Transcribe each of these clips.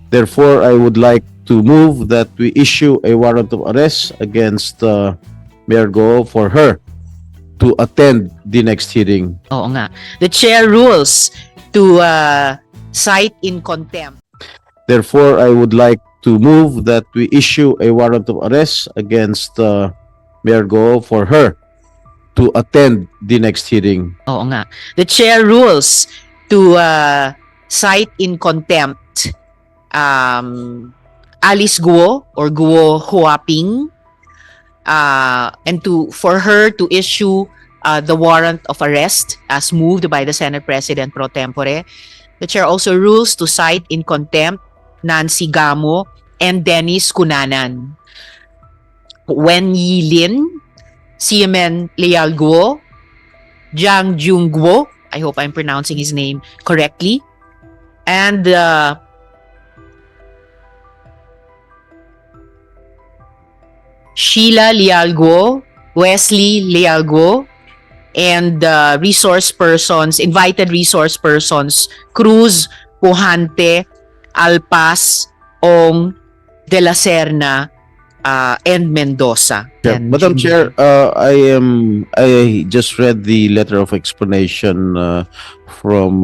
Therefore, I would like to move that we issue a warrant of arrest against Mayor Go for her to attend the next hearing. Oo nga. The chair rules to cite in contempt. Therefore, I would like to move that we issue a warrant of arrest against Mayor Go for her to attend the next hearing. Oo nga. The chair rules to cite in contempt Alice Guo or Guo Huaping and for her to issue the warrant of arrest as moved by the Senate President pro tempore. The chair also rules to cite in contempt Nancy Gamo and Dennis Cunanan. Wen Yilin, Siemen Leal Guo, Jiang Jung Guo, I hope I'm pronouncing his name correctly, and Sheila Leal Guo, Wesley Leal Guo, and resource persons, invited resource persons, Cruz, Pujante, Alpas, Ong, De La Serna, and Mendoza. And Madam Chair, I just read the letter of explanation from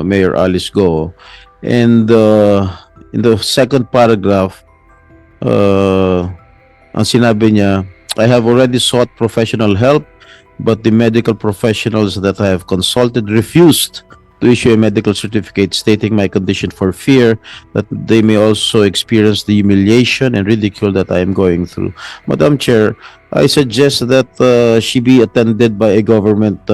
Mayor Alice Go, and in the second paragraph, ang sinabi niya, I have already sought professional help, but the medical professionals that I have consulted refused to issue a medical certificate stating my condition for fear that they may also experience the humiliation and ridicule that I am going through. Madam Chair, I suggest that she be attended by a government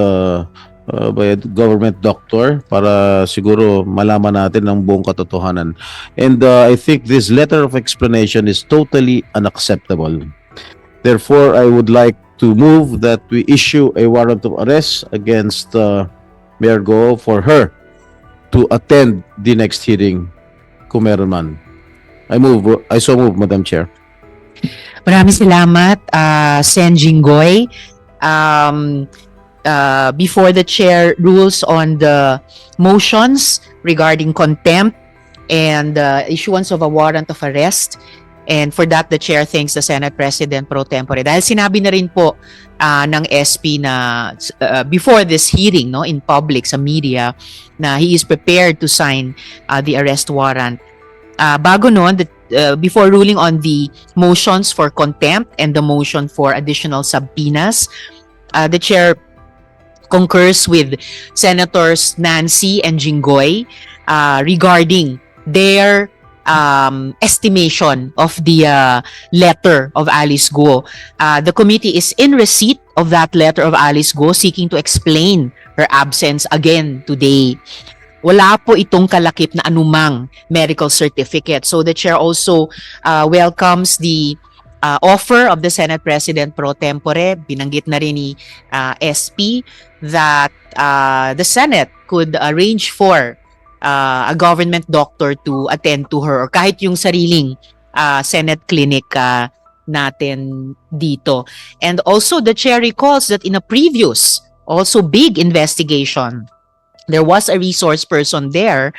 doctor para siguro malaman natin ang buong katotohanan. And I think this letter of explanation is totally unacceptable. Therefore, I would like to move that we issue a warrant of arrest against Mayor Go for her to attend the next hearing kung meron man. I so move, Madam Chair. Maraming salamat, Sen Jinggoy. Before the chair rules on the motions regarding contempt and issuance of a warrant of arrest, and for that the chair thanks the Senate President pro tempore dahil sinabi na rin po ng SP na before this hearing, no, in public sa media, na he is prepared to sign the arrest warrant. Bago noon, before ruling on the motions for contempt and the motion for additional subpoenas, the chair concurs with Senators Nancy and Jinggoy regarding their estimation of the letter of Alice Guo. The committee is in receipt of that letter of Alice Guo seeking to explain her absence again today. Wala po itong kalakip na anumang medical certificate. So the chair also welcomes the offer of the Senate President pro tempore. Binanggit na rin ni SP that the Senate could arrange for a government doctor to attend to her or kahit yung sariling Senate clinic natin dito. And also the chair recalls that in a previous also big investigation, there was a resource person there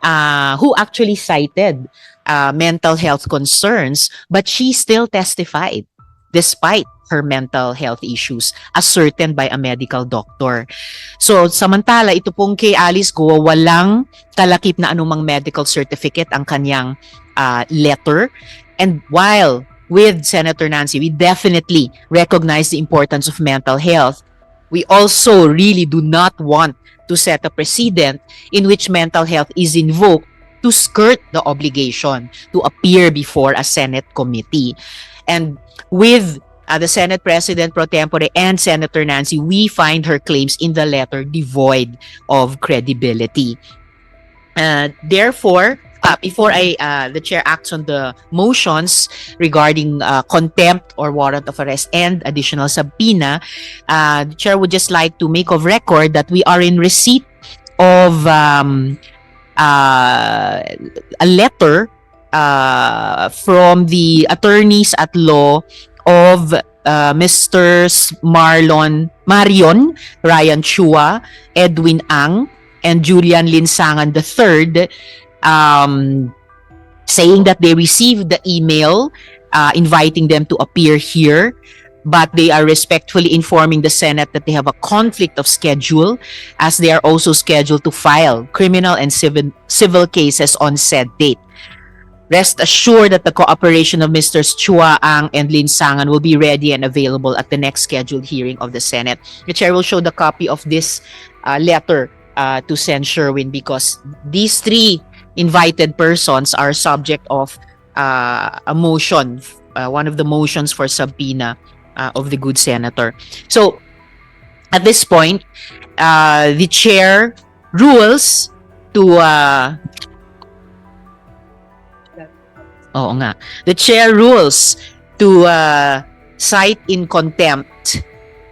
who actually cited mental health concerns, but she still testified despite her mental health issues ascertained by a medical doctor. So samantala ito pong kay Alice Guo, walang kalakip na anumang medical certificate ang kanyang letter. And while with Senator Nancy, we definitely recognize the importance of mental health, we also really do not want to set a precedent in which mental health is invoked to skirt the obligation to appear before a Senate committee. And with the Senate President pro tempore and Senator Nancy, we find her claims in the letter devoid of credibility. Therefore, before the chair acts on the motions regarding contempt or warrant of arrest and additional subpoena, the chair would just like to make of record that we are in receipt of a letter from the attorneys at law of Mr. Marion Ryan Chua, Edwin Ang, and Julian Linsangan III, saying that they received the email inviting them to appear here, but they are respectfully informing the Senate that they have a conflict of schedule, as they are also scheduled to file criminal and civil cases on said date. Rest assured that the cooperation of Mr. Chua Ang and Lin Sangan will be ready and available at the next scheduled hearing of the Senate. The chair will show the copy of this letter to Sen. Sherwin, because these three invited persons are subject of a motion, one of the motions for subpoena of the good senator. So, at this point, the chair rules to the chair rules to cite in contempt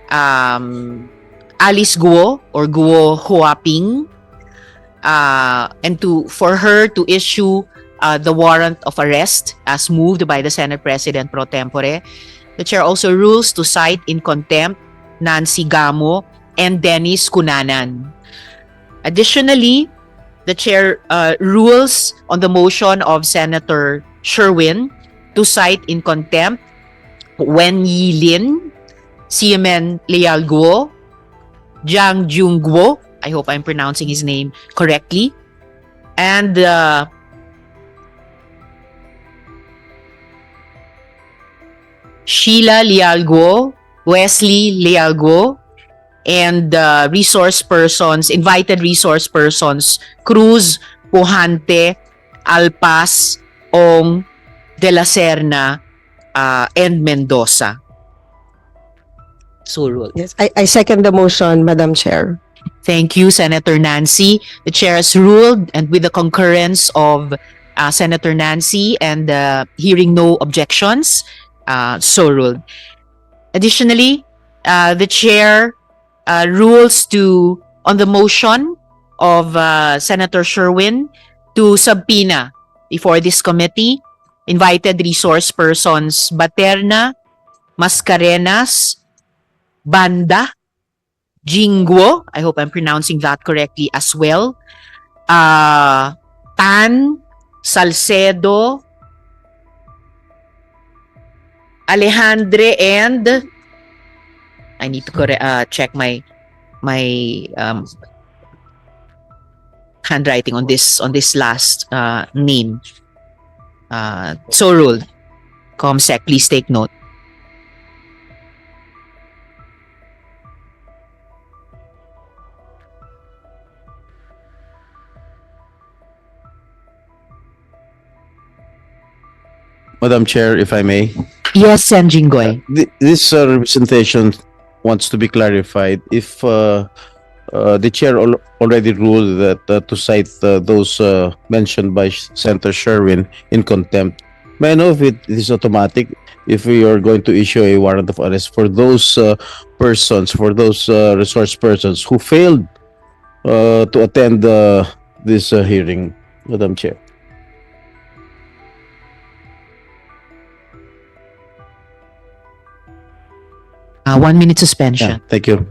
Alice Guo or Guo Huaping, and for her to issue the warrant of arrest as moved by the Senate President pro tempore. The chair also rules to cite in contempt Nancy Gamo and Dennis Cunanan. Additionally, the chair rules on the motion of Senator Sherwin to cite in contempt Wen Yi Lin, Siemen Leal Guo, Jiang Jung Guo, I hope I'm pronouncing his name correctly, and Sheila Leal Guo, Wesley Leal Guo, and invited resource persons, Cruz, Pujante, Alpas, Ong, De La Serna, and Mendoza. So ruled. Yes, I second the motion, Madam Chair. Thank you, Senator Nancy. The chair has ruled, and with the concurrence of Senator Nancy and hearing no objections, so ruled. Additionally, the chair rules on the motion of Senator Sherwin to subpoena before this committee invited resource persons Baterna, Mascarenas, Banda, Jingguo, I hope I'm pronouncing that correctly as well, Tan, Salcedo, Alejandre, and I need to check my handwriting on this last name. So ruled. Comsec, please take note. Madam Chair, if I may. Yes, Sen. Jinggoy. This representation wants to be clarified. If the chair already ruled that to cite those mentioned by Senator Sherwin in contempt, may I know if it is automatic if we are going to issue a warrant of arrest for those resource persons who failed to attend this hearing, Madam Chair? 1 minute suspension. Yeah, thank you.